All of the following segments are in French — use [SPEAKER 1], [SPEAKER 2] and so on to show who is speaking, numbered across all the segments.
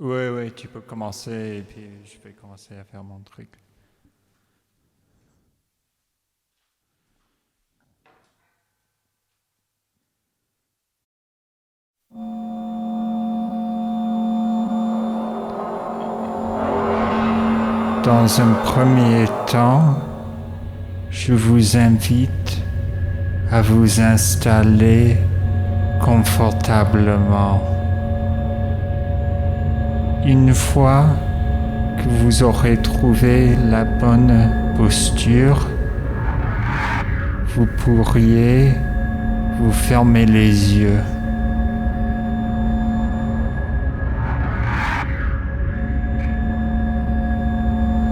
[SPEAKER 1] Oui, tu peux commencer et puis je vais commencer à faire mon truc. Dans un premier temps, je vous invite à vous installer confortablement. Une fois que vous aurez trouvé la bonne posture, vous pourriez vous fermer les yeux.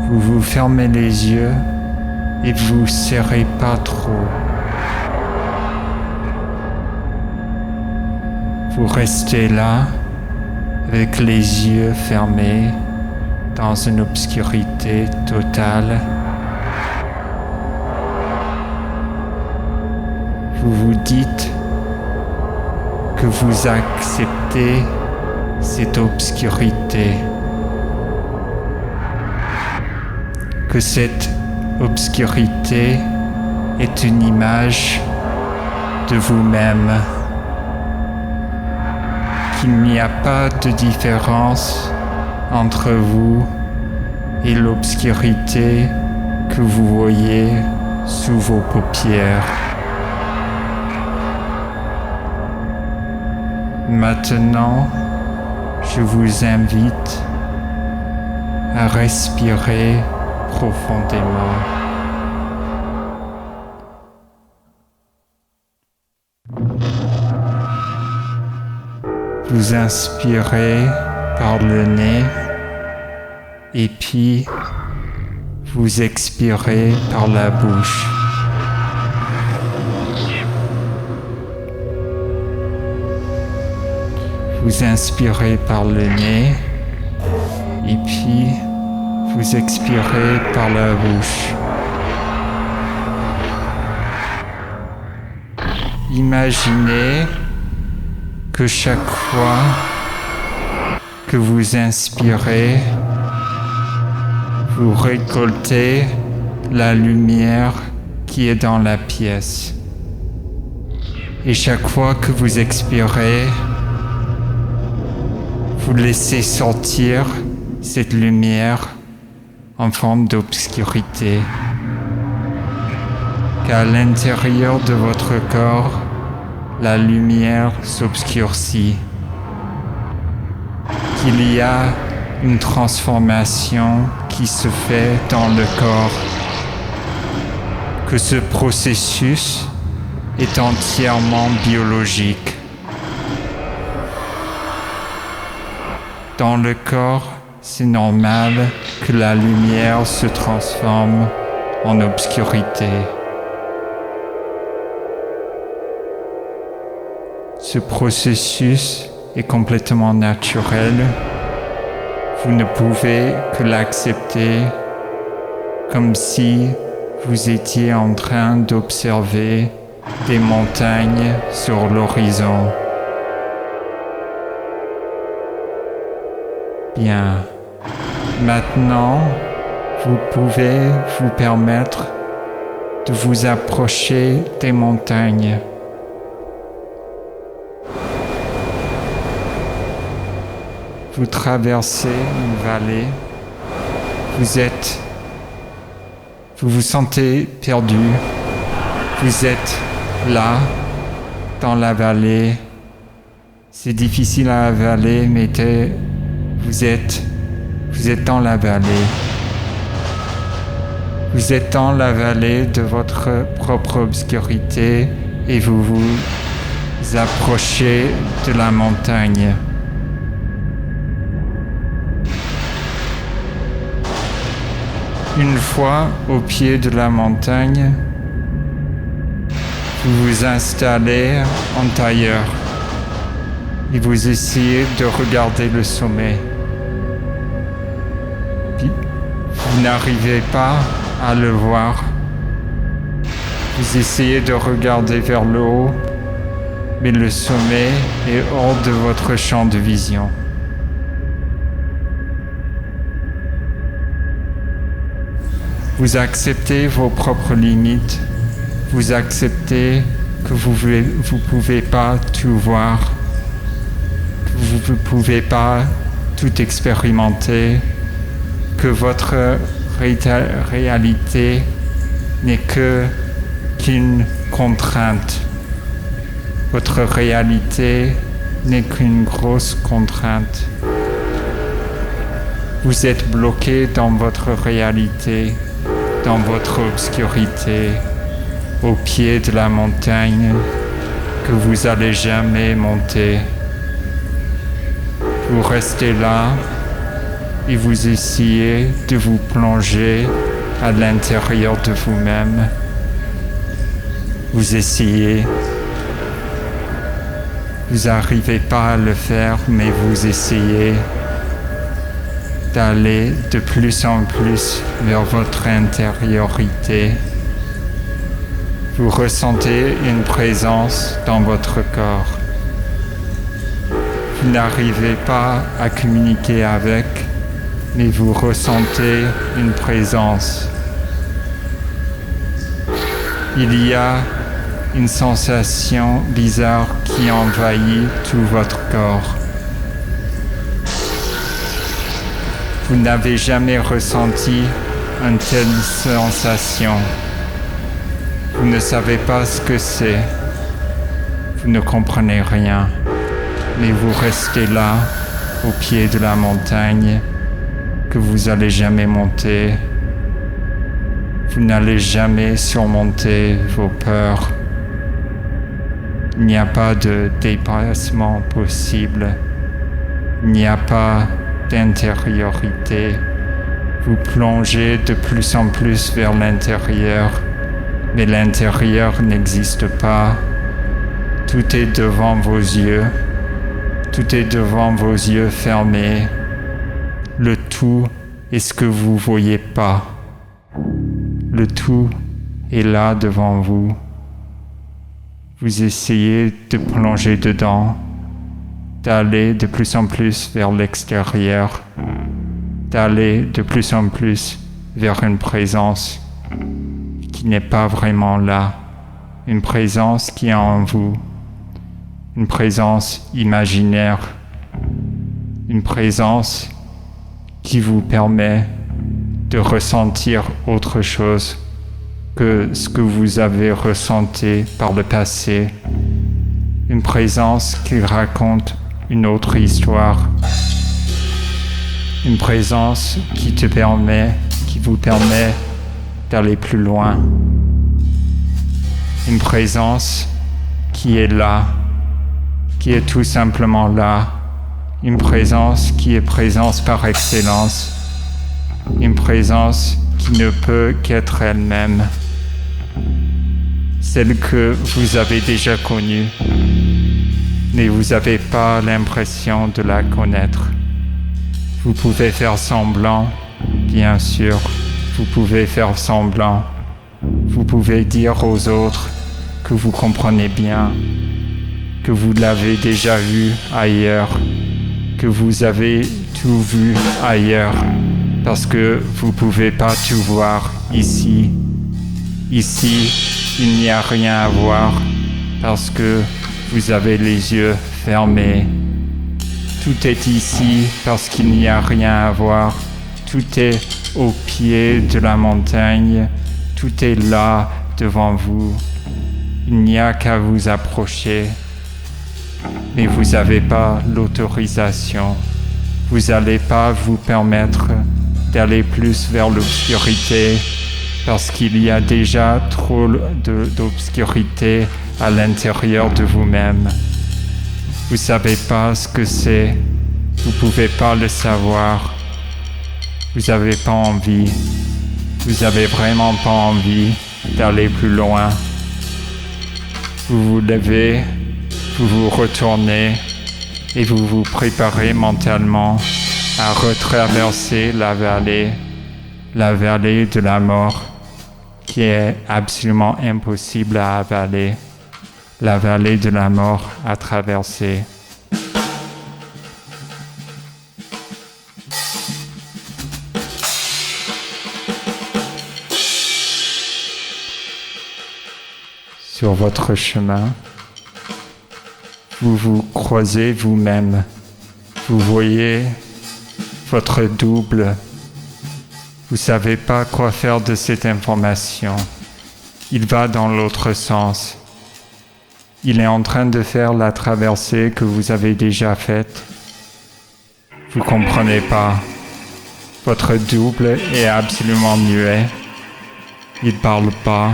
[SPEAKER 1] Vous vous fermez les yeux et vous serrez pas trop. Vous restez là avec les yeux fermés dans une obscurité totale. Vous vous dites que vous acceptez cette obscurité, que cette obscurité est une image de vous-même, qu'il n'y a pas de différence entre vous et l'obscurité que vous voyez sous vos paupières. Maintenant, je vous invite à respirer profondément. Vous inspirez par le nez et puis vous expirez par la bouche. Vous inspirez par le nez et puis vous expirez par la bouche. Imaginez que chaque fois que vous inspirez, vous récoltez la lumière qui est dans la pièce. Et chaque fois que vous expirez, vous laissez sortir cette lumière en forme d'obscurité. Qu'à l'intérieur de votre corps, la lumière s'obscurcit, qu'il y a une transformation qui se fait dans le corps, que ce processus est entièrement biologique. Dans le corps, c'est normal que la lumière se transforme en obscurité. Ce processus est complètement naturel. Vous ne pouvez que l'accepter comme si vous étiez en train d'observer des montagnes sur l'horizon. Bien. Maintenant, vous pouvez vous permettre de vous approcher des montagnes. Vous traversez une vallée. Vous vous sentez perdu. Vous êtes là, dans la vallée. C'est difficile à avaler, mais vous êtes dans la vallée. Vous êtes dans la vallée de votre propre obscurité et vous vous approchez de la montagne. Une fois au pied de la montagne, vous vous installez en tailleur et vous essayez de regarder le sommet. Puis, vous n'arrivez pas à le voir. Vous essayez de regarder vers le haut, mais le sommet est hors de votre champ de vision. Vous acceptez vos propres limites. Vous acceptez que vous pouvez pas tout voir, que vous ne pouvez pas tout expérimenter, que votre réalité n'est qu'une contrainte. Votre réalité n'est qu'une grosse contrainte. Vous êtes bloqué dans votre réalité, dans votre obscurité, au pied de la montagne que vous n'allez jamais monter. Vous restez là et vous essayez de vous plonger à l'intérieur de vous-même. Vous essayez. Vous n'arrivez pas à le faire, mais vous essayez d'aller de plus en plus vers votre intériorité. Vous ressentez une présence dans votre corps. Vous n'arrivez pas à communiquer avec, mais vous ressentez une présence. Il y a une sensation bizarre qui envahit tout votre corps. Vous n'avez jamais ressenti une telle sensation. Vous ne savez pas ce que c'est. Vous ne comprenez rien. Mais vous restez là, au pied de la montagne, que vous n'allez jamais monter. Vous n'allez jamais surmonter vos peurs. Il n'y a pas de dépassement possible. Il n'y a pas d'intériorité. Vous plongez de plus en plus vers l'intérieur, mais l'intérieur n'existe pas. Tout est devant vos yeux. Tout est devant vos yeux fermés. Le tout est ce que vous ne voyez pas. Le tout est là devant vous. Vous essayez de plonger dedans, d'aller de plus en plus vers l'extérieur, d'aller de plus en plus vers une présence qui n'est pas vraiment là, une présence qui est en vous, une présence imaginaire, une présence qui vous permet de ressentir autre chose que ce que vous avez ressenti par le passé, une présence qui raconte une autre histoire, une présence qui vous permet d'aller plus loin, une présence qui est là, qui est tout simplement là, une présence qui est présence par excellence, une présence qui ne peut qu'être elle-même, celle que vous avez déjà connue, mais vous n'avez pas l'impression de la connaître. Vous pouvez faire semblant, bien sûr, vous pouvez faire semblant. Vous pouvez dire aux autres que vous comprenez bien, que vous l'avez déjà vu ailleurs, que vous avez tout vu ailleurs, parce que vous ne pouvez pas tout voir ici. Ici, il n'y a rien à voir, parce que vous avez les yeux fermés. Tout est ici, parce qu'il n'y a rien à voir. Tout est au pied de la montagne. Tout est là, devant vous. Il n'y a qu'à vous approcher. Mais vous n'avez pas l'autorisation. Vous n'allez pas vous permettre d'aller plus vers l'obscurité, parce qu'il y a déjà trop d'obscurité à l'intérieur de vous-même. Vous ne savez pas ce que c'est. Vous ne pouvez pas le savoir. Vous n'avez pas envie. Vous n'avez vraiment pas envie d'aller plus loin. Vous vous levez, vous vous retournez et vous vous préparez mentalement à retraverser la vallée de la mort. qui est absolument impossible à avaler, la vallée de la mort à traverser. Sur votre chemin, vous vous croisez vous-même, vous voyez votre double. Vous ne savez pas quoi faire de cette information. Il va dans l'autre sens. Il est en train de faire la traversée que vous avez déjà faite. Vous ne comprenez pas. Votre double est absolument muet. Il ne parle pas.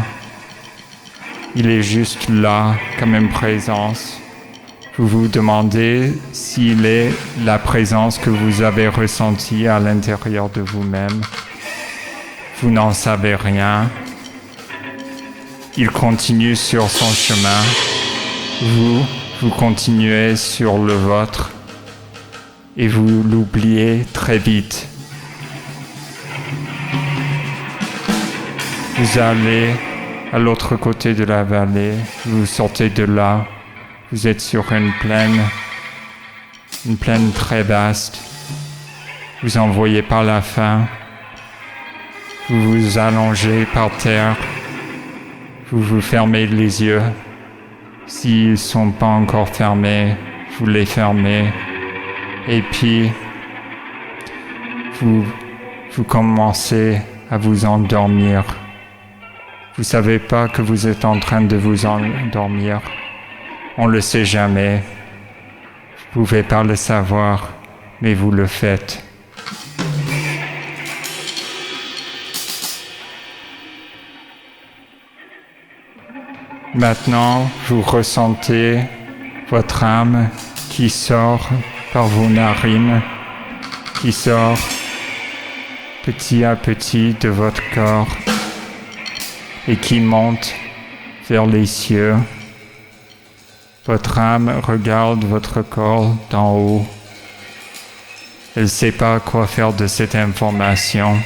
[SPEAKER 1] Il est juste là, comme une présence. Vous vous demandez s'il est la présence que vous avez ressentie à l'intérieur de vous-même. Vous n'en savez rien. Il continue sur son chemin. Vous continuez sur le vôtre. Et vous l'oubliez très vite. Vous allez à l'autre côté de la vallée. Vous sortez de là. Vous êtes sur une plaine très vaste. Vous n'en voyez pas la fin. Vous vous allongez par terre. Vous vous fermez les yeux. S'ils ne sont pas encore fermés, vous les fermez. Et puis, vous commencez à vous endormir. Vous ne savez pas que vous êtes en train de vous endormir. On ne le sait jamais. Vous ne pouvez pas le savoir, mais vous le faites. Maintenant, vous ressentez votre âme qui sort par vos narines, qui sort petit à petit de votre corps et qui monte vers les cieux. Votre âme regarde votre corps d'en haut. Elle ne sait pas quoi faire de cette information.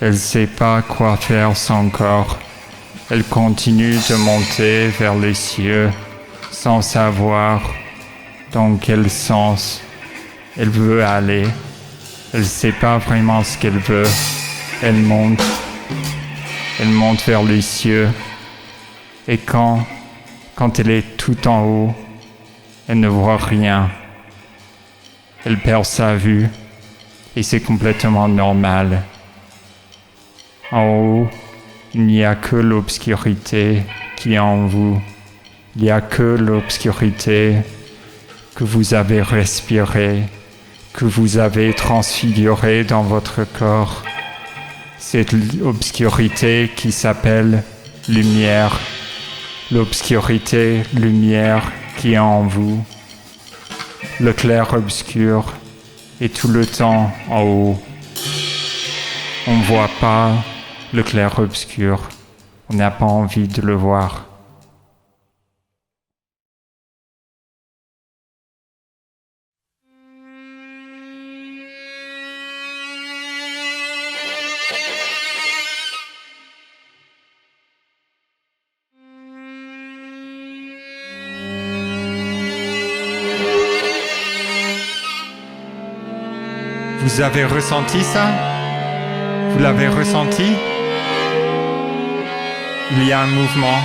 [SPEAKER 1] Elle ne sait pas quoi faire sans corps. Elle continue de monter vers les cieux sans savoir dans quel sens elle veut aller. Elle ne sait pas vraiment ce qu'elle veut. Elle monte vers les cieux. Et quand elle est tout en haut, elle ne voit rien. Elle perd sa vue et c'est complètement normal. En haut, il n'y a que l'obscurité qui est en vous. Il n'y a que l'obscurité que vous avez respirée, que vous avez transfigurée dans votre corps. Cette obscurité qui s'appelle lumière. L'obscurité, lumière qui est en vous. Le clair-obscur est tout le temps en haut. On ne voit pas le clair-obscur. On n'a pas envie de le voir. Vous avez ressenti ça? Vous l'avez ressenti? Il y a un mouvement.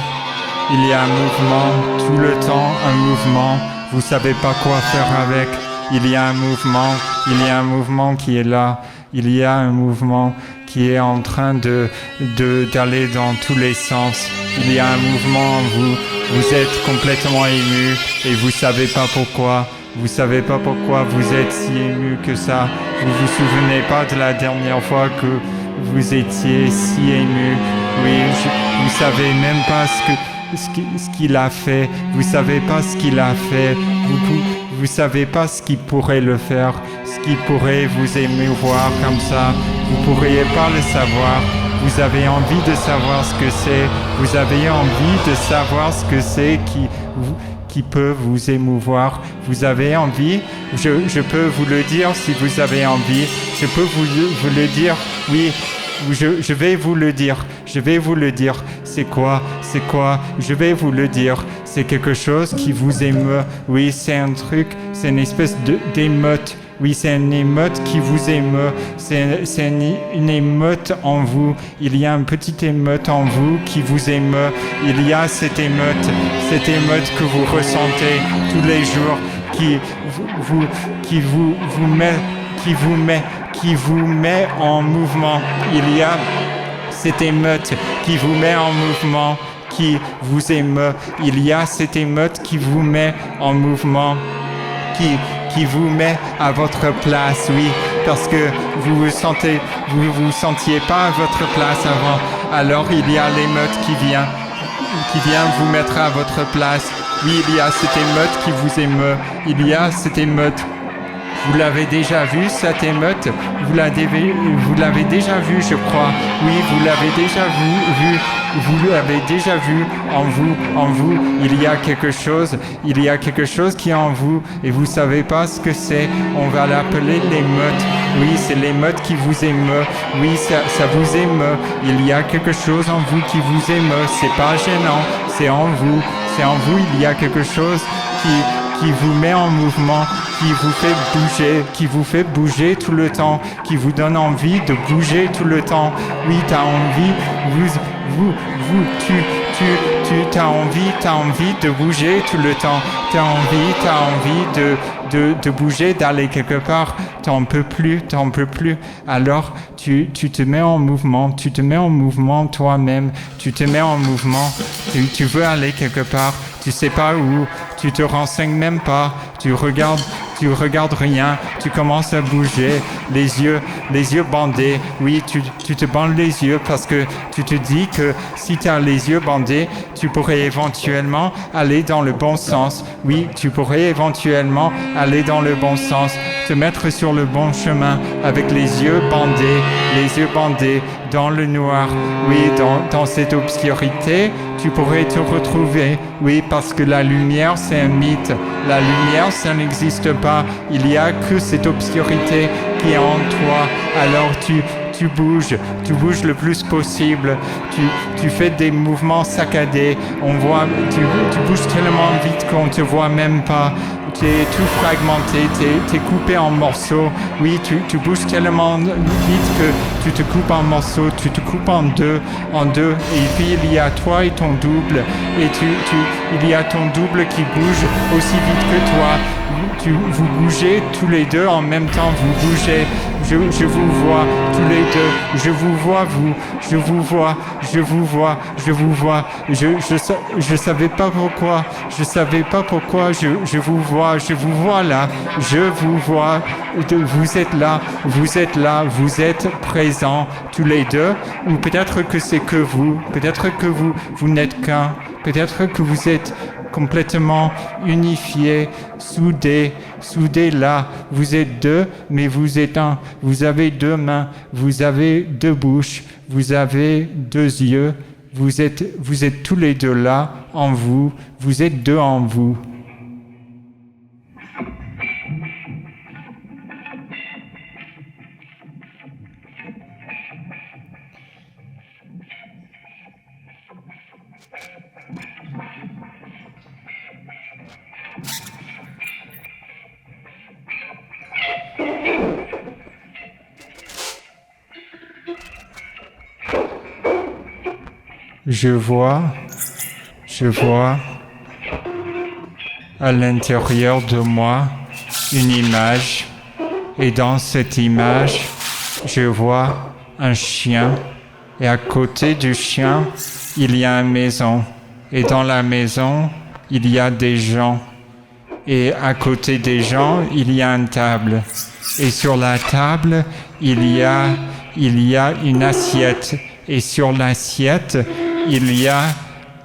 [SPEAKER 1] Il y a un mouvement tout le temps, un mouvement. Vous savez pas quoi faire avec. Il y a un mouvement. Il y a un mouvement qui est là. Il y a un mouvement qui est en train d'aller dans tous les sens. Il y a un mouvement en vous. Vous êtes complètement ému et vous savez pas pourquoi. Vous savez pas pourquoi vous êtes si ému que ça. Vous vous souvenez pas de la dernière fois que vous étiez si ému. Oui, vous savez même pas ce qu'il a fait. Vous savez pas ce qu'il a fait. Vous savez pas ce qui pourrait le faire, ce qui pourrait vous émouvoir comme ça. Vous pourriez pas le savoir. Vous avez envie de savoir ce que c'est. Vous avez envie de savoir ce que c'est qui peut vous émouvoir. Vous avez envie, je peux vous le dire si vous avez envie. Je peux vous le dire, oui, Je vais vous le dire. Je vais vous le dire. C'est quoi? C'est quoi? Je vais vous le dire. C'est quelque chose qui vous émeut. Oui, c'est un truc, c'est une espèce d'émeute. Oui, c'est une émeute qui vous émeut. C'est une émeute en vous. Il y a une petite émeute en vous qui vous émeut. Il y a cette émeute que vous ressentez tous les jours, qui vous met en mouvement. Il y a cette émeute qui vous met en mouvement, qui vous émeut. Il y a cette émeute qui vous met en mouvement, qui vous met à votre place, oui, parce que vous vous sentiez pas à votre place avant. Alors il y a l'émeute qui vient vous mettre à votre place. Oui, il y a cette émeute qui vous émeut. Il y a cette émeute. Vous l'avez déjà vu, cette émeute? Vous l'avez déjà vu, je crois. Oui, vous l'avez déjà vu. Vous l'avez déjà vu en vous. Il y a quelque chose qui est en vous et vous savez pas ce que c'est. On va l'appeler l'émeute. Oui, c'est l'émeute qui vous émeut. Oui, ça vous émeut. Il y a quelque chose en vous qui vous émeut. C'est pas gênant, c'est en vous. C'est en vous, il y a quelque chose qui vous met en mouvement, qui vous fait bouger tout le temps, qui vous donne envie de bouger tout le temps. Oui, t'as envie, t'as envie de bouger tout le temps. T'as envie de bouger, d'aller quelque part. T'en peux plus. Alors, tu te mets en mouvement. Tu te mets en mouvement toi-même. Tu te mets en mouvement. Tu veux aller quelque part. Tu sais pas où. Tu te renseignes même pas. Tu regardes rien. Tu commences à bouger. Les yeux bandés. Oui, tu te bandes les yeux parce que tu te dis que si tu as les yeux bandés, tu pourrais éventuellement aller dans le bon sens. Oui, tu pourrais éventuellement aller dans le bon sens. Te mettre sur le bon chemin avec les yeux bandés dans le noir. Oui, dans cette obscurité, tu pourrais te retrouver. Oui, parce que la lumière, c'est un mythe. La lumière, ça n'existe pas. Il n'y a que cette obscurité qui est en toi. Alors tu bouges le plus possible. Tu fais des mouvements saccadés. Tu bouges tellement vite qu'on te voit même pas. Tu es tout fragmenté, tu es coupé en morceaux. Oui, tu bouges tellement vite que tu te coupes en morceaux, tu te coupes en deux. Et puis il y a toi et ton double. Et il y a ton double qui bouge aussi vite que toi. Vous bougez tous les deux en même temps, vous bougez. Je vous vois tous les deux. Je vous vois vous. Je vous vois. Je savais pas pourquoi. Je vous vois là. Je vous vois. Vous êtes là. Vous êtes présents tous les deux. Ou peut-être que c'est que vous. Peut-être que vous n'êtes qu'un. Peut-être que vous êtes complètement unifiés, soudés là. Vous êtes deux, mais vous êtes un. Vous avez deux mains, vous avez deux bouches, vous avez deux yeux. Vous êtes tous les deux là, en vous. Vous êtes deux en vous. Je vois à l'intérieur de moi une image, et dans cette image, je vois un chien, et à côté du chien, il y a une maison, et dans la maison, il y a des gens, et à côté des gens, il y a une table, et sur la table, il y a une assiette, et sur l'assiette, il y a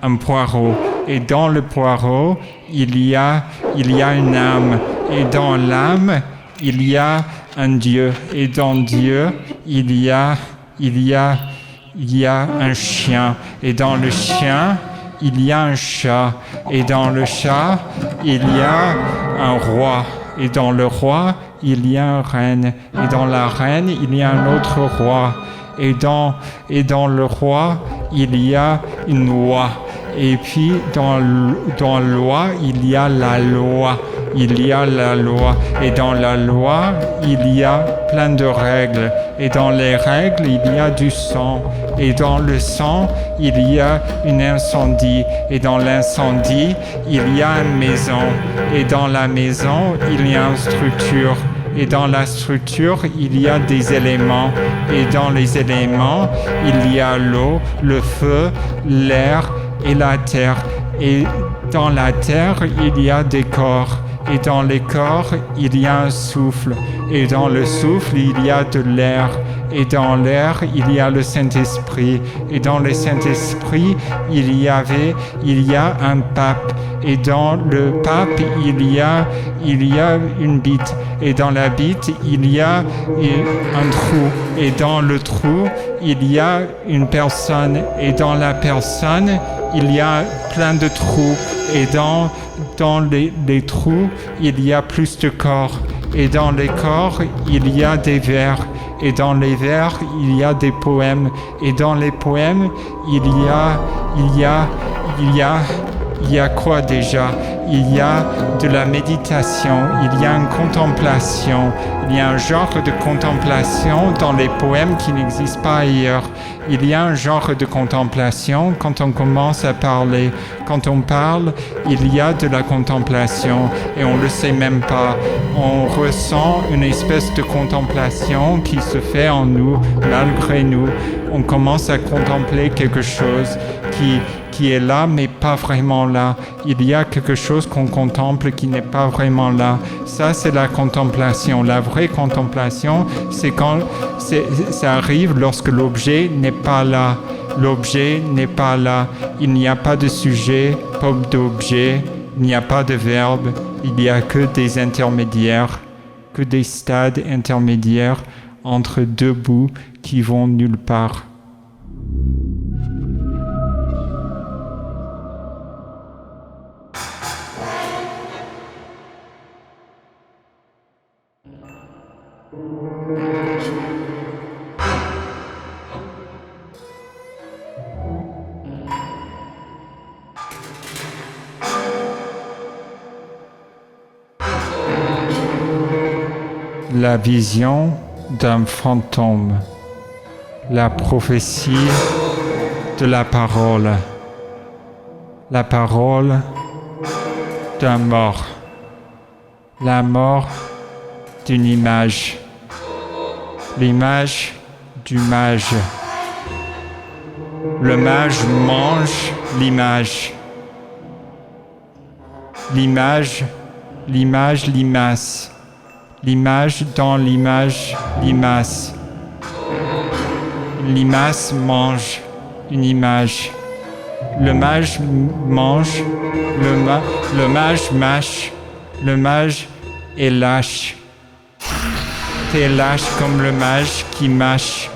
[SPEAKER 1] un poireau, et dans le poireau, il y a une âme, et dans l'âme, il y a un Dieu, et dans Dieu, il y a un chien, et dans le chien, il y a un chat, et dans le chat, il y a un roi, et dans le roi, il y a une reine, et dans la reine, il y a un autre roi. Et dans le roi, il y a une loi. Et puis dans la loi, il y a la loi. Il y a la loi. Et dans la loi, il y a plein de règles. Et dans les règles, il y a du sang. Et dans le sang, il y a un incendie. Et dans l'incendie, il y a une maison. Et dans la maison, il y a une structure. Et dans la structure, il y a des éléments. Et dans les éléments, il y a l'eau, le feu, l'air et la terre. Et dans la terre, il y a des corps. Et dans les corps, il y a un souffle. Et dans le souffle, il y a de l'air. Et dans l'air, il y a le Saint-Esprit. Et dans le Saint-Esprit, il y a un pape. Et dans le pape, il y a une bite. Et dans la bite, il y a un trou. Et dans le trou, il y a une personne. Et dans la personne, il y a plein de trous. Et dans les trous, il y a plus de corps. Et dans les corps, il y a des vers. Et dans les vers, il y a des poèmes. Et dans les poèmes, il y a quoi déjà? Il y a de la méditation, il y a une contemplation, il y a un genre de contemplation dans les poèmes qui n'existe pas ailleurs. Il y a un genre de contemplation quand on commence à parler. Quand on parle, il y a de la contemplation et on ne le sait même pas. On ressent une espèce de contemplation qui se fait en nous, malgré nous. On commence à contempler quelque chose qui est là, mais pas vraiment là. Il y a quelque chose qu'on contemple qui n'est pas vraiment là. Ça, c'est la contemplation. La vraie contemplation, c'est quand ça arrive lorsque l'objet n'est pas là. L'objet n'est pas là. Il n'y a pas de sujet, pas d'objet. Il n'y a pas de verbe. Il n'y a que des intermédiaires, que des stades intermédiaires entre deux bouts qui vont nulle part. La vision d'un fantôme, la prophétie de la parole d'un mort, la mort d'une image, l'image du mage. Le mage mange l'image, limace. L'image dans l'image, limace. Limace mange une image. Le mage mange, le mage mâche, le mage est lâche. T'es lâche comme le mage qui mâche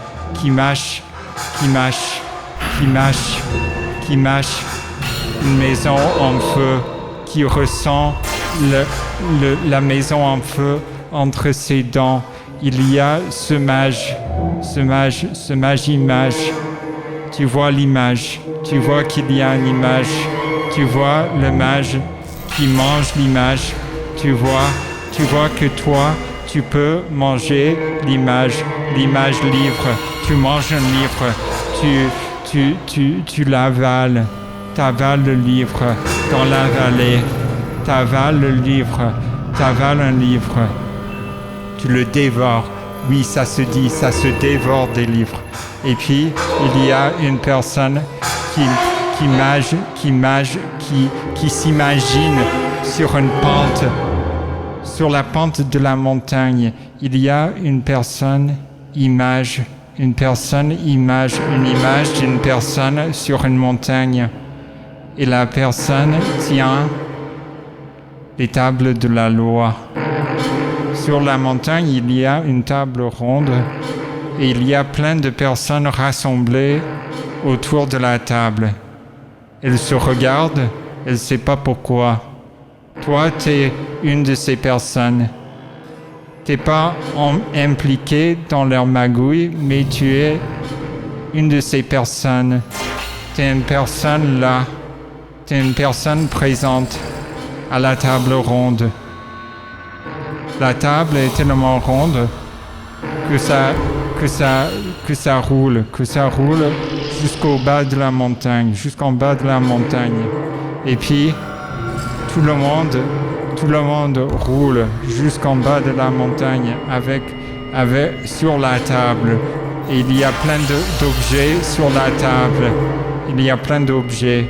[SPEAKER 1] une maison en feu, qui ressent la maison en feu entre ses dents. Il y a ce mage image. Tu vois l'image, tu vois qu'il y a une image, tu vois le mage qui mange l'image, tu vois que toi, tu peux manger l'image livre, tu manges un livre, tu l'avales, t'avales le livre dans la vallée, t'avales le livre, t'avales un livre. Tu le dévores. Oui, ça se dit, ça se dévore des livres. Et puis, il y a une personne qui s'imagine sur une pente, sur la pente de la montagne. Il y a une image d'une personne sur une montagne. Et la personne tient les tables de la loi. Sur la montagne, il y a une table ronde et il y a plein de personnes rassemblées autour de la table. Elles se regardent, elles ne savent pas pourquoi. Toi, tu es une de ces personnes. Tu n'es pas impliqué dans leur magouille, mais tu es une de ces personnes. Tu es une personne là. Tu es une personne présente à la table ronde. La table est tellement ronde que ça roule jusqu'au bas de la montagne, jusqu'en bas de la montagne. Et puis, tout le monde roule jusqu'en bas de la montagne sur la table. Et il y a plein d'objets sur la table. Il y a plein d'objets.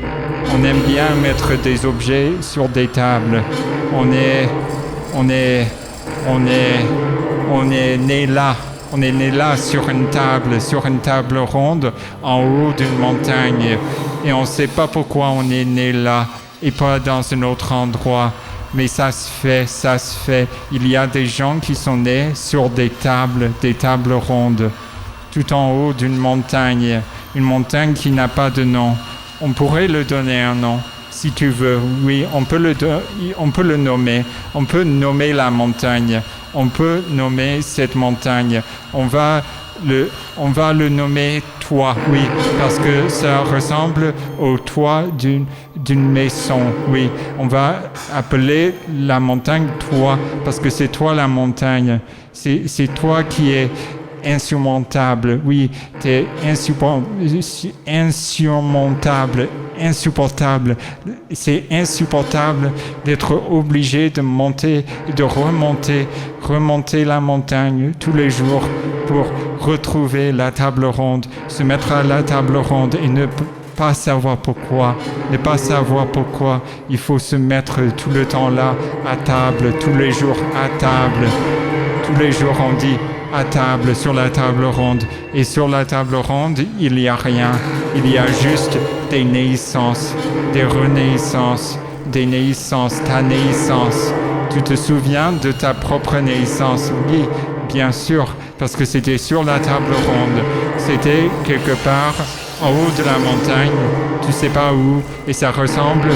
[SPEAKER 1] On aime bien mettre des objets sur des tables. On est né là. On est né là sur une table ronde, en haut d'une montagne. Et on ne sait pas pourquoi on est né là et pas dans un autre endroit. Mais ça se fait. Il y a des gens qui sont nés sur des tables rondes, tout en haut d'une montagne. Une montagne qui n'a pas de nom. On pourrait le donner un nom, si tu veux. Oui, on peut le nommer. On peut nommer la montagne. On peut nommer cette montagne. On va le nommer toit, oui, parce que ça ressemble au toit d'une maison, oui. On va appeler la montagne toit, parce que c'est toi la montagne. C'est toi qui es insurmontable, oui, t'es insurmontable, insupportable. C'est insupportable d'être obligé de monter, de remonter la montagne tous les jours pour retrouver la table ronde, se mettre à la table ronde et ne pas savoir pourquoi, il faut se mettre tout le temps là, à table, tous les jours à table. Tous les jours on dit à table, sur la table ronde. Et sur la table ronde, il n'y a rien. Il y a juste des naissances, des renaissances, des naissances, ta naissance. Tu te souviens de ta propre naissance? Oui, bien sûr, parce que c'était sur la table ronde. C'était quelque part en haut de la montagne, tu sais pas où, et ça te ressemble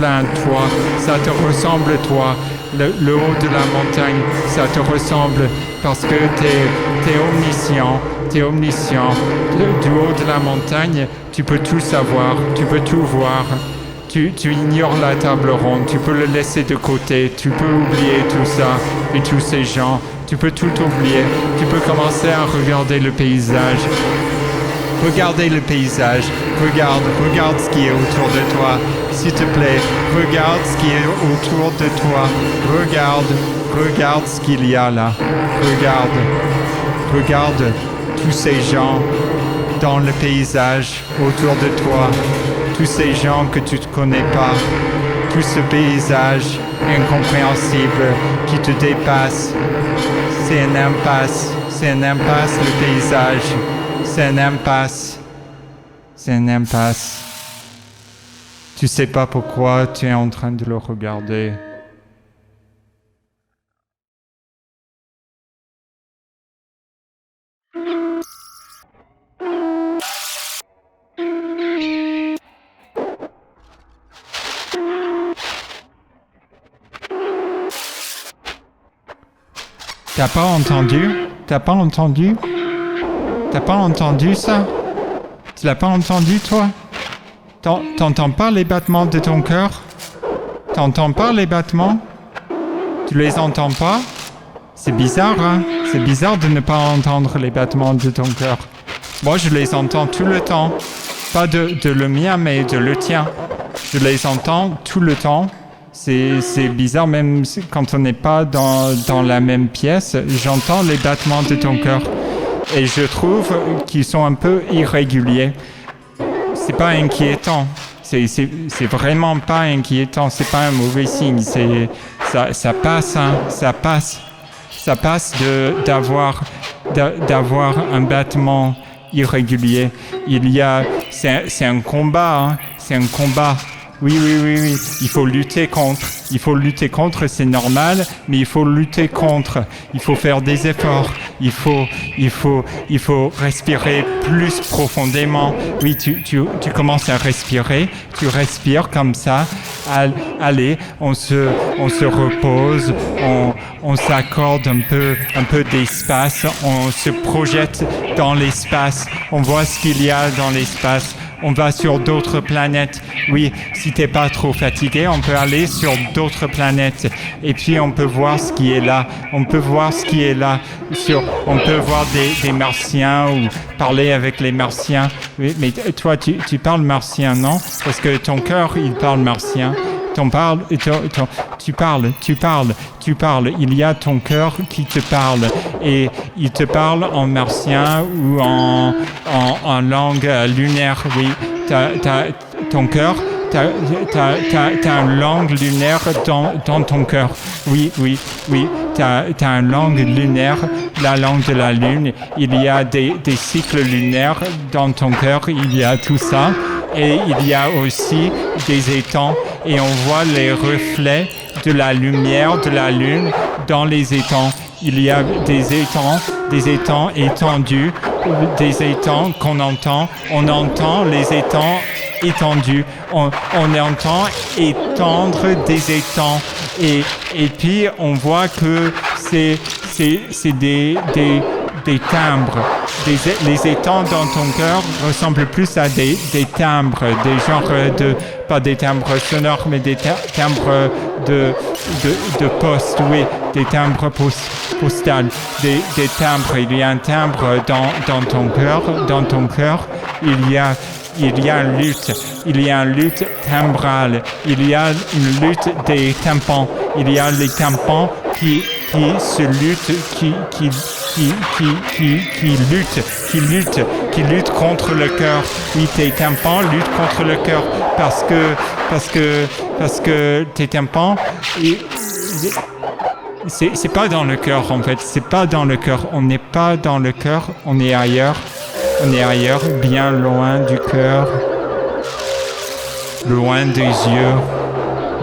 [SPEAKER 1] à un toit, ça te ressemble toi. Le haut de la montagne, ça te ressemble parce que t'es omniscient. Du haut de la montagne, tu peux tout savoir, tu peux tout voir. Tu ignores la table ronde, tu peux le laisser de côté, tu peux oublier tout ça et tous ces gens. Tu peux tout oublier, tu peux commencer à regarder le paysage. Regardez le paysage, regarde ce qui est autour de toi. S'il te plaît, regarde ce qui est autour de toi. Regarde ce qu'il y a là. Regarde tous ces gens dans le paysage autour de toi. Tous ces gens que tu ne connais pas. Tout ce paysage incompréhensible qui te dépasse. C'est un impasse le paysage. C'est un impasse. Tu sais pas pourquoi tu es en train de le regarder. T'as pas entendu ça? Tu l'as pas entendu, toi? T'entends pas les battements de ton cœur? T'entends pas les battements? Tu les entends pas? C'est bizarre, hein? C'est bizarre de ne pas entendre les battements de ton cœur. Moi, je les entends tout le temps. Pas de le mien, mais de le tien. Je les entends tout le temps. C'est bizarre, même quand on n'est pas dans la même pièce, j'entends les battements de ton cœur. Et je trouve qu'ils sont un peu irréguliers. C'est pas inquiétant. C'est vraiment pas inquiétant. C'est pas un mauvais signe. Ça passe, hein. Ça passe d'avoir un battement irrégulier. C'est un combat, hein. C'est un combat. Oui, oui, oui, oui. Il faut lutter contre. Il faut lutter contre, c'est normal, mais il faut lutter contre. Il faut faire des efforts. Il faut respirer plus profondément. Oui, tu commences à respirer. Tu respires comme ça. Allez, on se repose. On s'accorde un peu d'espace. On se projette dans l'espace. On voit ce qu'il y a dans l'espace. On va sur d'autres planètes. Oui, si t'es pas trop fatigué, on peut aller sur d'autres planètes. Et puis on peut voir ce qui est là. On peut voir ce qui est là. On peut voir des martiens ou parler avec les martiens. Oui, mais toi, tu parles martien, non? Parce que ton cœur, il parle martien. Tu parles. Il y a ton cœur qui te parle et il te parle en martien ou en langue lunaire. Oui, ton cœur. T'as une langue lunaire dans ton cœur. Oui. T'as une langue lunaire, la langue de la lune. Il y a des cycles lunaires dans ton cœur. Il y a tout ça. Et il y a aussi des étangs et on voit les reflets de la lumière de la lune dans les étangs. Il y a des étangs étendus, des étangs qu'on entend. On entend les étangs étendus. On entend étendre des étangs. Et puis on voit que c'est des timbres. Les étangs dans ton cœur ressemblent plus à des timbres, des genres de, pas des timbres sonores, mais des timbres de poste, oui, des timbres postales, des timbres. Il y a un timbre dans ton cœur, il y a une lutte timbrale, il y a une lutte des tympans, il y a les tympans qui se luttent, qui luttent contre le cœur. Oui, tes tympans luttent contre le cœur parce que tes tympans, c'est pas dans le cœur en fait, c'est pas dans le cœur. On n'est pas dans le cœur, on est ailleurs, bien loin du cœur, loin des yeux.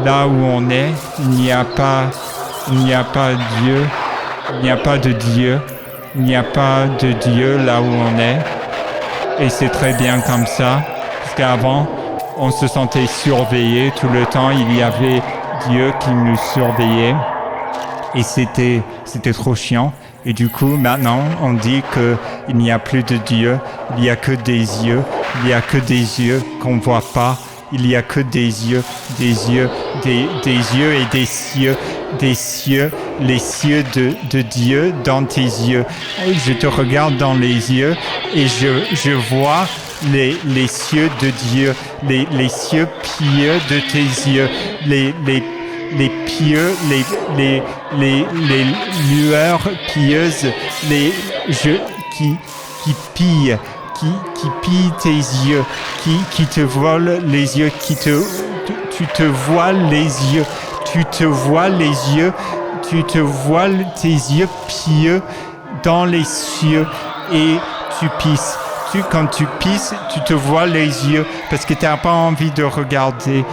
[SPEAKER 1] Là où on est, il n'y a pas Dieu, il n'y a pas de Dieu, il n'y a pas de Dieu là où on est. Et c'est très bien comme ça, parce qu'avant, on se sentait surveillé tout le temps, il y avait Dieu qui nous surveillait, et c'était trop chiant. Et du coup, maintenant, on dit qu'il n'y a plus de Dieu, il n'y a que des yeux qu'on ne voit pas. Il n'y a que des yeux et des cieux, les cieux de Dieu dans tes yeux. Je te regarde dans les yeux et je vois les cieux de Dieu, les cieux pieux de tes yeux, les pieux, les lueurs pieuses, qui pillent. Qui pille tes yeux, qui te vole les yeux, tu te voiles les yeux, tu te voiles tes yeux pieux dans les cieux et tu pisses. Quand tu pisses, tu te voiles les yeux parce que tu n'as pas envie de regarder.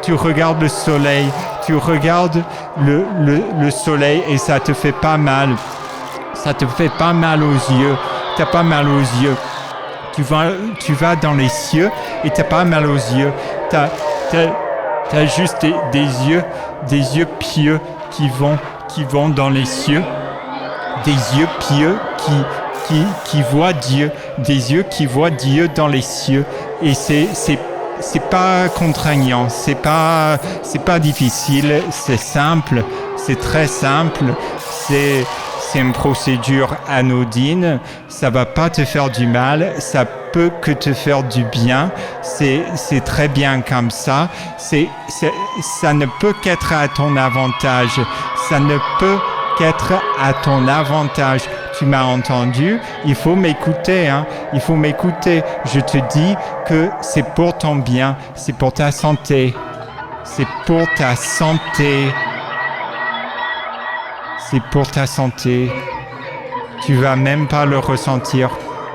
[SPEAKER 1] Tu regardes le soleil, tu regardes le soleil et ça te fait pas mal. Ça te fait pas mal aux yeux. T'as pas mal aux yeux. Tu vas dans les cieux et t'as pas mal aux yeux. T'as juste des yeux pieux qui vont dans les cieux. Des yeux pieux qui voient Dieu. Des yeux qui voient Dieu dans les cieux. Et c'est pas contraignant, c'est pas difficile, c'est simple, c'est très simple, c'est une procédure anodine, ça va pas te faire du mal, ça peut que te faire du bien, c'est très bien comme ça, ça ne peut qu'être à ton avantage, ça ne peut qu'être à ton avantage. Tu m'as entendu, il faut m'écouter, hein, il faut m'écouter. Je te dis que c'est pour ton bien, c'est pour ta santé, c'est pour ta santé. C'est pour ta santé. Tu vas même pas le ressentir.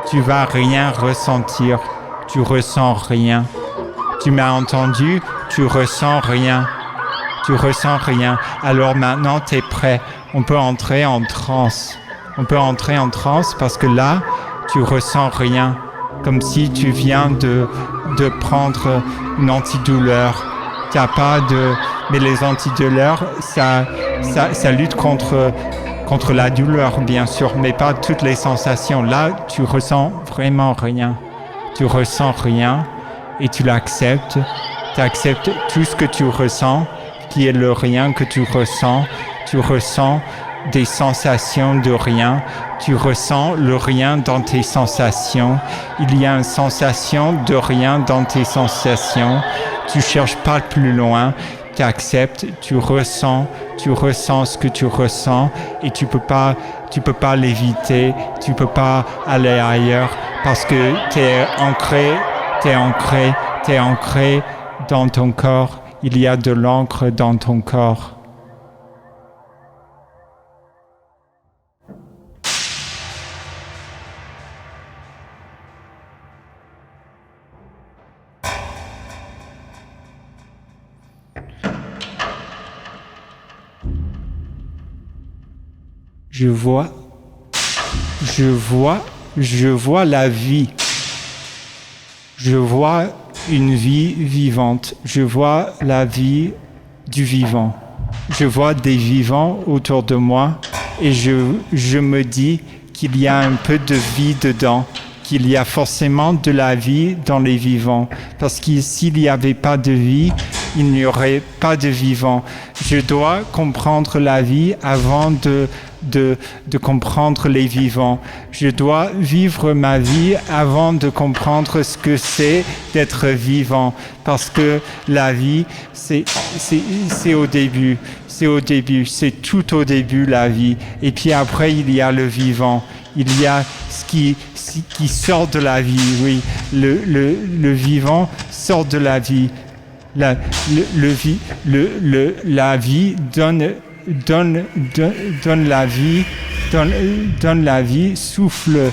[SPEAKER 1] Tu vas rien ressentir. Tu ressens rien. Tu m'as entendu. tu ressens rien. Tu ressens rien. Alors maintenant, tu es prêt. On peut entrer en transe. On peut entrer en transe parce que là, tu ressens rien. Comme si tu viens de prendre une antidouleur. T'as pas de... Mais les antidouleurs, ça lutte contre la douleur, bien sûr, mais pas toutes les sensations. Là, tu ressens vraiment rien. Tu ressens rien et tu l'acceptes. Tu acceptes tout ce que tu ressens, qui est le rien que tu ressens. Tu ressens des sensations de rien. Tu ressens le rien dans tes sensations. Il y a une sensation de rien dans tes sensations. Tu cherches pas plus loin. Tu acceptes, tu ressens ce que tu ressens et tu peux pas l'éviter, tu peux pas aller ailleurs parce que t'es ancré dans ton corps. Il y a de l'encre dans ton corps. Je vois la vie. Je vois une vie vivante. Je vois la vie du vivant. Je vois des vivants autour de moi et je me dis qu'il y a un peu de vie dedans, qu'il y a forcément de la vie dans les vivants. Parce que s'il n'y avait pas de vie, il n'y aurait pas de vivant. Je dois comprendre la vie avant de comprendre les vivants. Je dois vivre ma vie avant de comprendre ce que c'est d'être vivant. Parce que la vie, c'est au début. C'est au début. C'est tout au début, la vie. Et puis après, il y a le vivant. Il y a ce qui sort de la vie, oui. Le vivant sort de la vie. La vie donne la vie, donne la vie, souffle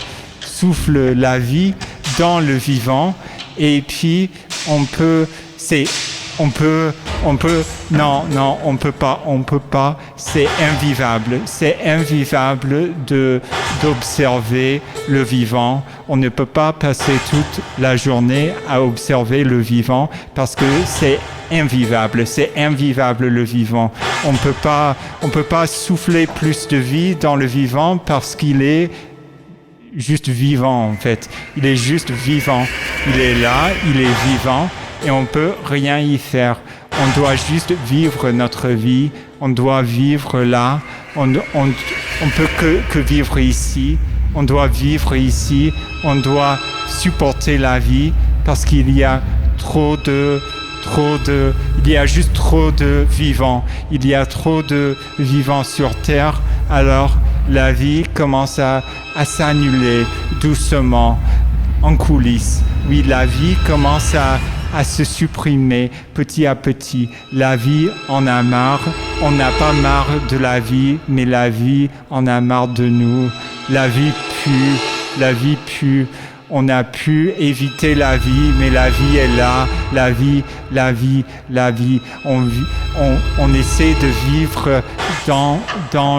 [SPEAKER 1] la vie dans le vivant, et puis on peut pas, c'est invivable d'observer le vivant. On ne peut pas passer toute la journée à observer le vivant parce que c'est invivable le vivant. On peut pas souffler plus de vie dans le vivant parce qu'il est juste vivant en fait. Il est juste vivant. Il est là, il est vivant. Et on peut rien y faire. On doit juste vivre notre vie. On doit vivre là. On peut que vivre ici. On doit vivre ici. On doit supporter la vie parce qu'il y a il y a juste trop de vivants. Il y a trop de vivants sur Terre. Alors la vie commence à s'annuler doucement en coulisses. Oui, la vie commence à se supprimer petit à petit. La vie en a marre. On n'a pas marre de la vie, mais la vie en a marre de nous. La vie pue. On a pu éviter la vie, mais la vie est là. La vie. On essaie de vivre dans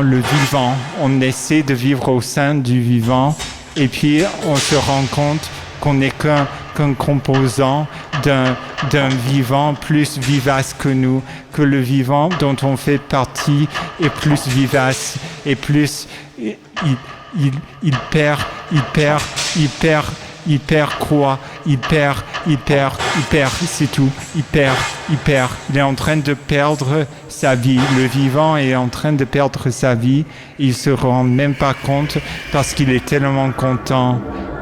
[SPEAKER 1] le vivant. On essaie de vivre au sein du vivant. Et puis, on se rend compte qu'on n'est qu'un composant d'un vivant plus vivace que nous, que le vivant dont on fait partie est plus vivace et plus il perd quoi? Il perd, c'est tout. Il perd. Il est en train de perdre sa vie. Le vivant est en train de perdre sa vie. Il se rend même pas compte parce qu'il est tellement content,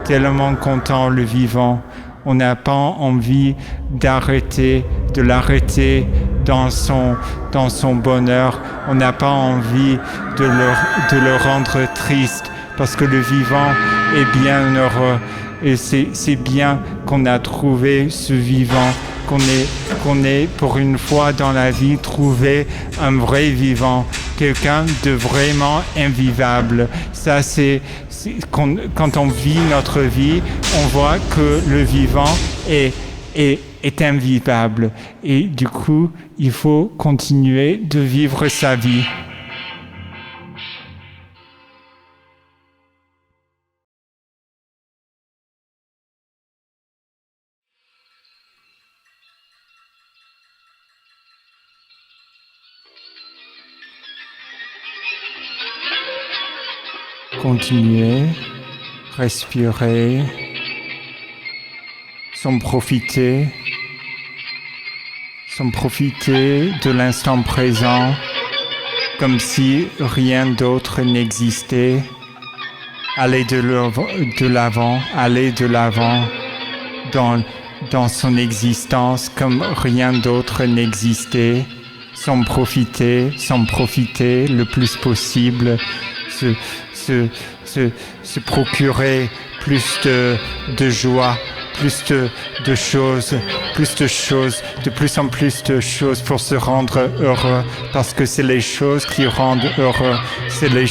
[SPEAKER 1] le vivant. On n'a pas envie de l'arrêter dans son bonheur. On n'a pas envie de le rendre triste parce que le vivant est bien heureux. Et c'est bien qu'on a trouvé ce vivant, qu'on ait pour une fois dans la vie trouvé un vrai vivant, quelqu'un de vraiment invivable. Ça, quand on vit notre vie, on voit que le vivant est est invivable. Et du coup, il faut continuer de vivre sa vie. Continuez, respirez, sans profiter de l'instant présent, comme si rien d'autre n'existait. Allez de l'avant, allez de l'avant dans son existence comme rien d'autre n'existait, sans profiter le plus possible, se procurer plus de joie, plus de choses, de plus en plus de choses pour se rendre heureux, parce que c'est les choses qui rendent heureux, c'est les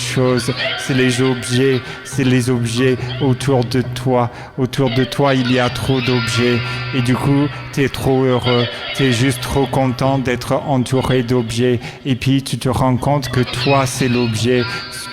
[SPEAKER 1] objets autour de toi. Autour de toi, il y a trop d'objets et du coup, tu es trop heureux, tu es juste trop content d'être entouré d'objets et puis tu te rends compte que toi, c'est l'objet.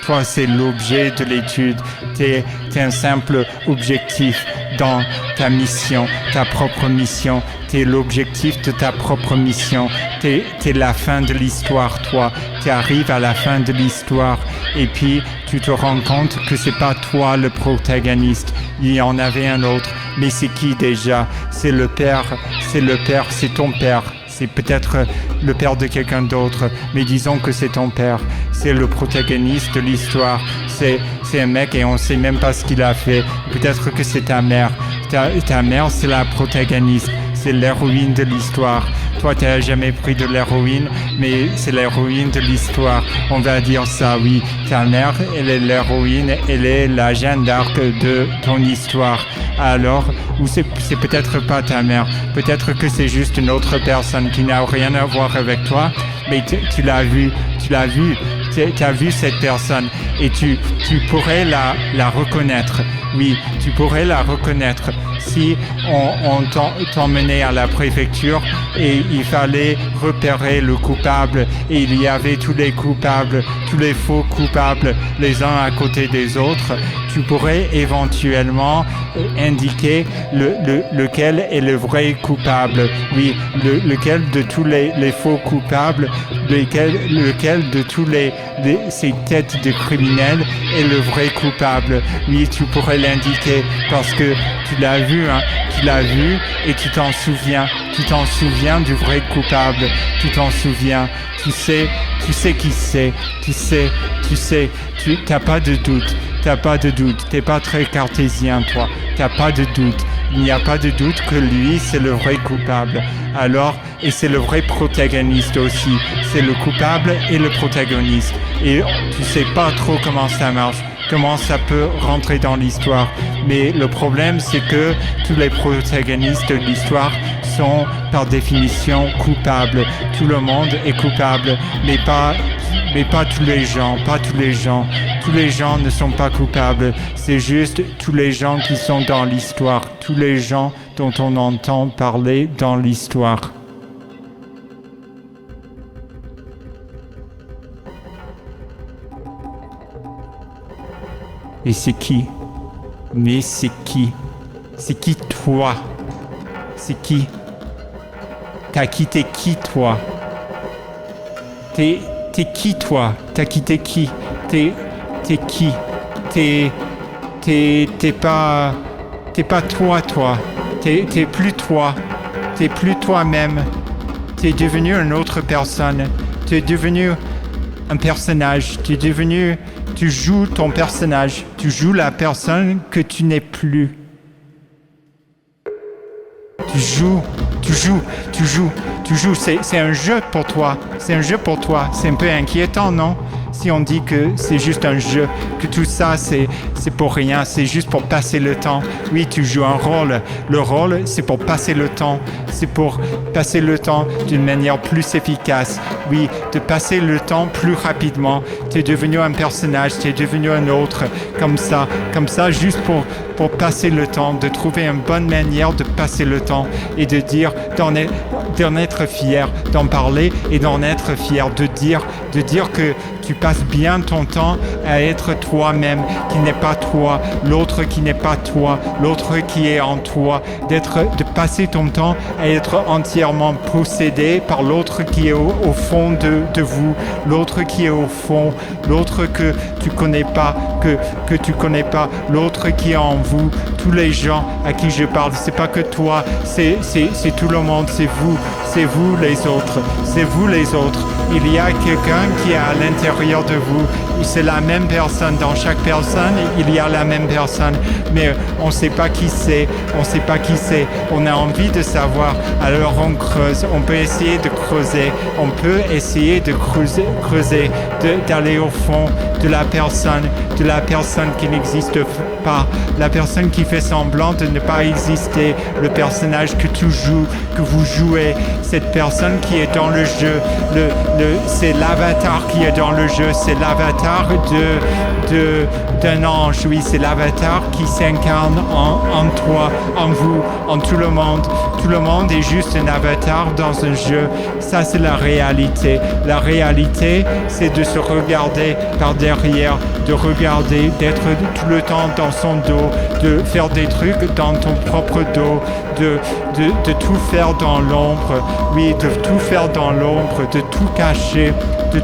[SPEAKER 1] Toi, c'est l'objet de l'étude. T'es un simple objectif dans ta mission, ta propre mission. T'es l'objectif de ta propre mission. T'es la fin de l'histoire, toi. Tu arrives à la fin de l'histoire et puis tu te rends compte que c'est pas toi le protagoniste. Il y en avait un autre. Mais c'est qui déjà? C'est le père, c'est ton père. C'est peut-être le père de quelqu'un d'autre, mais disons que c'est ton père. C'est le protagoniste de l'histoire. C'est un mec et on ne sait même pas ce qu'il a fait. Peut-être que c'est ta mère. Ta mère, c'est la protagoniste. C'est l'héroïne de l'histoire. Toi, tu n'as jamais pris de l'héroïne, mais c'est l'héroïne de l'histoire. On va dire ça, oui. Ta mère, elle est l'héroïne, elle est la Jeanne d'Arc de ton histoire. Alors, ou c'est peut-être pas ta mère. Peut-être que c'est juste une autre personne qui n'a rien à voir avec toi, mais tu l'as vu. Tu as vu cette personne et tu pourrais la reconnaître. Oui, tu pourrais la reconnaître si on t'emmenait à la préfecture et il fallait repérer le coupable et il y avait tous les coupables, tous les faux coupables les uns à côté des autres. Tu pourrais éventuellement indiquer lequel est le vrai coupable. Oui, lequel de tous les faux coupables, lequel de tous ces têtes de criminels est le vrai coupable. Oui, tu pourrais l'indiquer parce que tu l'as vu et tu t'en souviens du vrai coupable, tu t'en souviens, tu sais qui c'est, tu t'as pas de doute, t'es pas très cartésien toi, t'as pas de doute. Il n'y a pas de doute que lui, c'est le vrai coupable. Alors, et c'est le vrai protagoniste aussi. C'est le coupable et le protagoniste. Et tu sais pas trop comment ça marche, comment ça peut rentrer dans l'histoire. Mais le problème, c'est que tous les protagonistes de l'histoire sont par définition coupables. Tout le monde est coupable, mais pas tous les gens, Tous les gens ne sont pas coupables, c'est juste tous les gens qui sont dans l'histoire, tous les gens dont on entend parler dans l'histoire. Et c'est qui? Mais c'est qui? C'est qui toi? C'est qui? T'as quitté qui toi? T'es qui toi? T'as quitté qui? T'es qui? T'es pas toi. T'es plus toi. T'es plus toi-même. T'es devenu une autre personne. T'es devenu un personnage. Tu joues ton personnage. Tu joues la personne que tu n'es plus. Tu joues. C'est un jeu pour toi. C'est un peu inquiétant, non? si on dit que c'est juste un jeu, que tout ça c'est pour rien, c'est juste pour passer le temps. Oui, tu joues un rôle. Le rôle, c'est pour passer le temps. C'est pour passer le temps d'une manière plus efficace. Oui, de passer le temps plus rapidement. Tu es devenu un personnage, tu es devenu un autre, comme ça, juste pour passer le temps, de trouver une bonne manière de passer le temps et de dire, d'en être fier, d'en parler et d'en être fier, de dire que tu passes bien ton temps à être toi-même, qui n'est pas toi, l'autre qui n'est pas toi, l'autre qui est en toi, de passer ton temps à être entièrement possédé par l'autre qui est au fond de vous, l'autre qui est au fond, l'autre que tu connais pas, que tu connais pas, l'autre qui est en vous. Tous les gens à qui je parle, c'est pas que toi, c'est tout le monde, c'est vous les autres, c'est vous les autres. Il y a quelqu'un qui est à l'intérieur de vous. C'est la même personne. Dans chaque personne, il y a la même personne. Mais on ne sait pas qui c'est. On a envie de savoir. Alors on creuse. On peut essayer de creuser. D'aller au fond de la personne qui n'existe pas. La personne qui fait semblant de ne pas exister. Le personnage que tu joues, que vous jouez. Cette personne qui est dans le jeu. C'est l'avatar qui est dans le jeu. C'est l'avatar d'un ange. Oui, c'est l'avatar qui s'incarne en toi, en vous, en tout le monde. Tout le monde est juste un avatar dans un jeu. Ça, c'est la réalité. La réalité, c'est de se regarder par derrière, de regarder, d'être tout le temps dans son dos, de faire des trucs dans ton propre dos, de tout faire dans l'ombre. Oui, de tout faire dans l'ombre, de tout cacher, de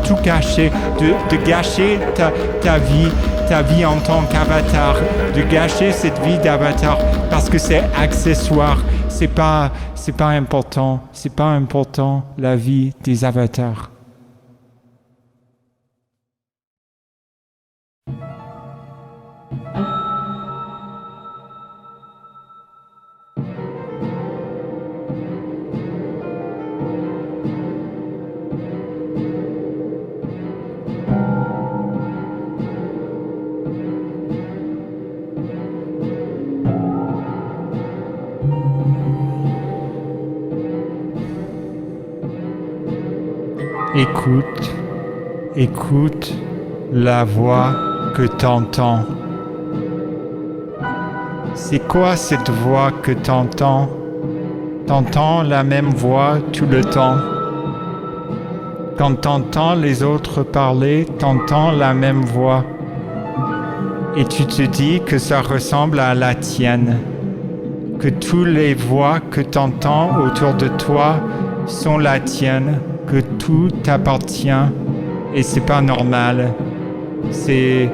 [SPEAKER 1] gâcher ta vie en tant qu'avatar, de gâcher cette vie d'avatar parce que c'est accessoire, c'est pas important la vie des avatars. Écoute la voix que t'entends. C'est quoi cette voix que t'entends? T'entends la même voix tout le temps. Quand t'entends les autres parler, t'entends la même voix. Et tu te dis que ça ressemble à la tienne. Que toutes les voix que t'entends autour de toi sont la tienne. Que tout t'appartient et c'est pas normal. C'est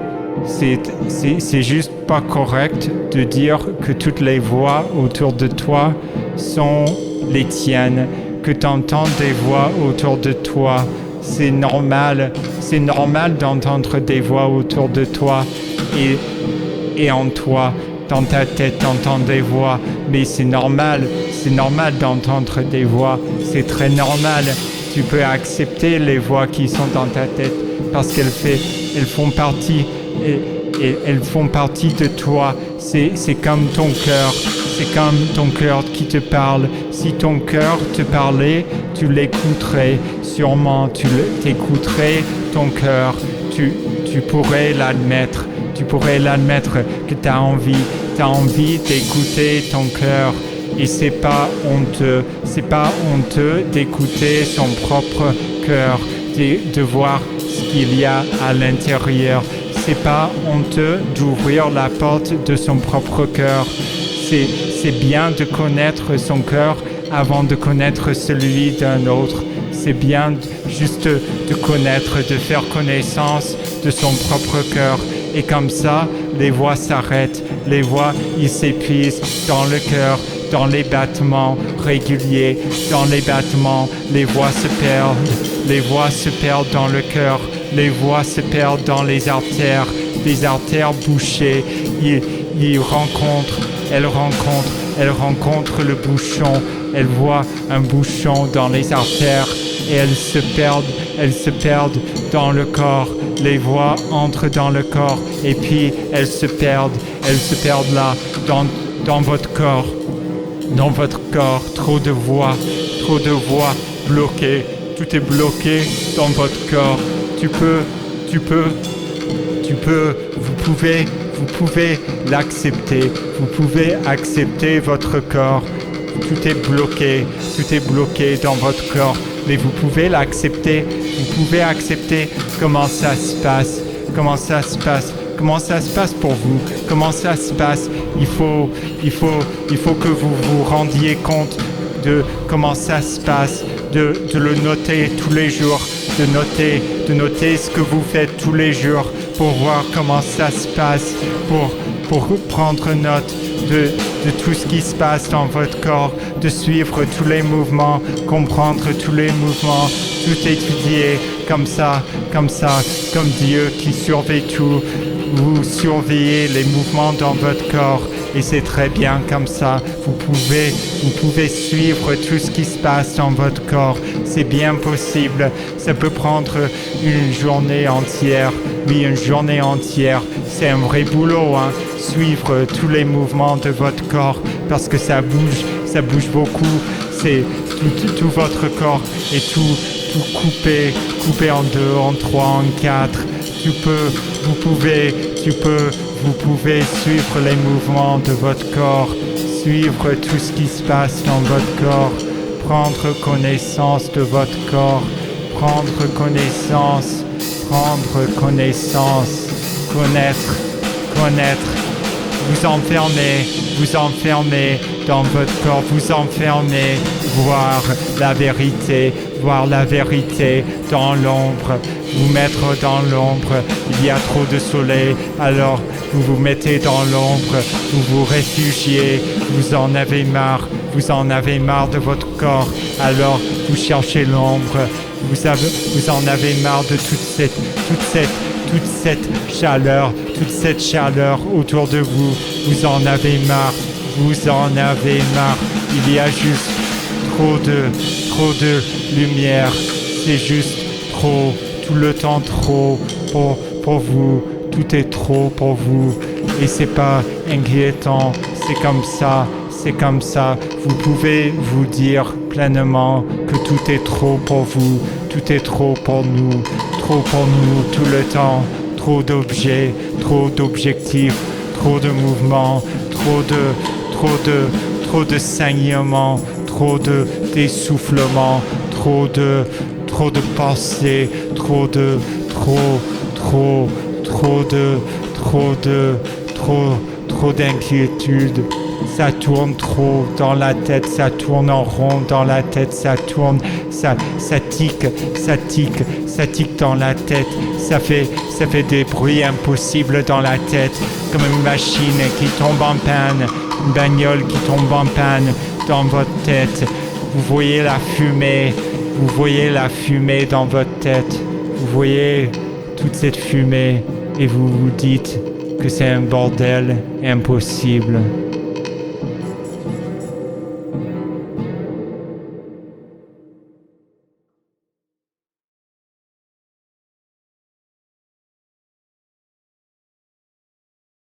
[SPEAKER 1] juste pas correct de dire que toutes les voix autour de toi sont les tiennes, que t'entends des voix autour de toi. C'est normal d'entendre des voix autour de toi et en toi. Dans ta tête, t'entends des voix, mais c'est normal d'entendre des voix, c'est très normal. Tu peux accepter les voix qui sont dans ta tête parce qu'elles font partie de toi. C'est comme ton cœur qui te parle. Si ton cœur te parlait, tu l'écouterais sûrement, tu t'écouterais ton cœur. Tu pourrais l'admettre. Tu pourrais l'admettre que tu as envie d'écouter ton cœur. Et c'est pas honteux d'écouter son propre cœur, de voir ce qu'il y a à l'intérieur. C'est pas honteux d'ouvrir la porte de son propre cœur. C'est bien de connaître son cœur avant de connaître celui d'un autre. C'est bien juste de connaître, de faire connaissance de son propre cœur. Et comme ça, les voix s'arrêtent, les voix, ils s'épuisent dans le cœur. Dans les battements réguliers, les voix se perdent dans le cœur, les voix se perdent dans les artères bouchées. Elle rencontre le bouchon, elle voit un bouchon dans les artères et elles se perdent dans le corps. les voix entrent dans le corps et puis elles se perdent là, dans votre corps. Dans votre corps, trop de voix bloquées. Tout est bloqué dans votre corps. Vous pouvez l'accepter. Vous pouvez accepter votre corps. Tout est bloqué dans votre corps. Mais vous pouvez l'accepter. Vous pouvez accepter comment ça se passe. Comment ça se passe pour vous? Comment ça se passe? Il faut que vous vous rendiez compte de comment ça se passe, de le noter tous les jours, de noter ce que vous faites tous les jours pour voir comment ça se passe, pour prendre note de tout ce qui se passe dans votre corps, de suivre tous les mouvements, comprendre tous les mouvements, tout étudier comme ça, comme Dieu qui surveille tout. Vous surveillez les mouvements dans votre corps et c'est très bien comme ça. Vous pouvez suivre tout ce qui se passe dans votre corps. C'est bien possible. Ça peut prendre une journée entière. Oui, une journée entière. C'est un vrai boulot, hein. Suivre tous les mouvements de votre corps parce que ça bouge beaucoup. C'est tout votre corps est tout coupé en 2, en 3, en 4. Vous pouvez suivre les mouvements de votre corps, suivre tout ce qui se passe dans votre corps, prendre connaissance de votre corps, prendre connaissance, connaître. Vous enfermez dans votre corps, vous enfermez, voir la vérité dans l'ombre, vous mettre dans l'ombre. Il y a trop de soleil, alors vous vous mettez dans l'ombre, vous vous réfugiez, vous en avez marre de votre corps, alors vous cherchez l'ombre, vous en avez marre de toute cette chaleur autour de vous, vous en avez marre. Il y a juste trop de lumière, c'est juste trop, tout le temps trop pour vous, tout est trop pour vous et c'est pas inquiétant, c'est comme ça, vous pouvez vous dire pleinement que tout est trop pour vous, tout est trop pour nous tout le temps, trop d'objets, trop d'objectifs, trop de mouvements, trop de saignements, trop d'essoufflement, trop de pensées, trop d'inquiétudes. Ça tourne trop dans la tête, ça tourne en rond dans la tête, ça tique dans la tête, ça fait des bruits impossibles dans la tête, comme une machine qui tombe en panne, une bagnole qui tombe en panne dans votre tête. Vous voyez la fumée dans votre tête, vous voyez toute cette fumée et vous vous dites que c'est un bordel impossible.